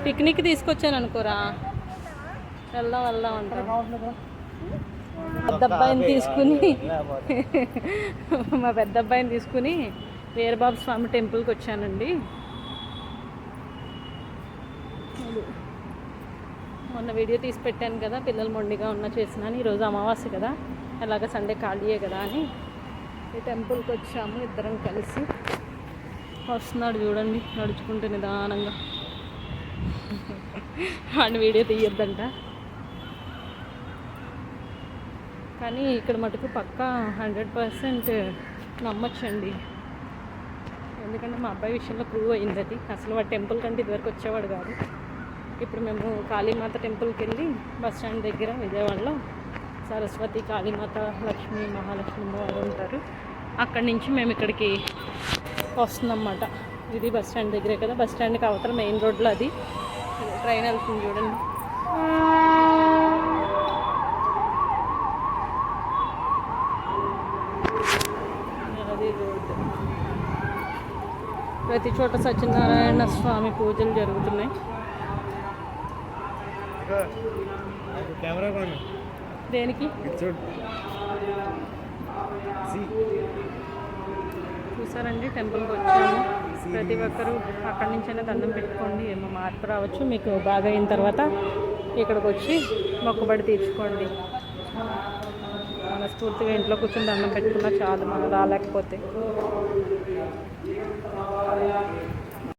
Picnic తీసుకొచ్చాను అనుకోరా, వెళ్దాం వెళ్దాం అంటాం. పెద్ద అబ్బాయిని తీసుకుని మా పెద్ద అబ్బాయిని తీసుకుని వీరబాబు స్వామి టెంపుల్కి వచ్చానండి. మొన్న వీడియో తీసి పెట్టాను కదా, పిల్లలు మొండిగా ఉన్న చేసినాను. ఈరోజు అమావాస్య కదా, అలాగ సండే ఖాళీయే కదా అని ఈ టెంపుల్కి వచ్చాము. ఇద్దరం కలిసి వస్తున్నాడు చూడండి, నడుచుకుంటే నిదానంగా. వాడిని వీడియో తీయొద్దంట, కానీ ఇక్కడ మటుకు పక్కా 100% నమ్మొచ్చండి. ఎందుకంటే మా అబ్బాయి విషయంలో ప్రూవ్ అయింది అది. అసలు వాడు టెంపుల్ కంటే ఇదివరకు వచ్చేవాడు కాదు. ఇప్పుడు మేము కాళీమాత టెంపుల్కి వెళ్ళి బస్ స్టాండ్ దగ్గర విజయవాడలో సరస్వతి, కాళీమాత, లక్ష్మీ, మహాలక్ష్మి వారు ఉంటారు. అక్కడి నుంచి మేము ఇక్కడికి వస్తుందన్నమాట. ఇది బస్ స్టాండ్ దగ్గరే కదా, బస్ స్టాండ్కి అవతల మెయిన్ రోడ్లో అది ట్రైన్ వెళ్తుంది చూడండి. అది రోడ్డు. ప్రతి చోట సత్యనారాయణ స్వామి పూజలు జరుగుతున్నాయి. దేనికి చూసారండి, టెంపుల్కి వచ్చాము. ప్రతి ఒక్కరూ అక్కడి నుంచైనా దండం పెట్టుకోండి, ఏమో మార్పు రావచ్చు. మీకు బాగా అయిన తర్వాత ఇక్కడికి వచ్చి మొక్కుబడి తీర్చుకోండి. మనస్ఫూర్తిగా ఇంట్లో కూర్చొని దండం పెట్టుకున్నా చాలు, మనం రాలేకపోతే.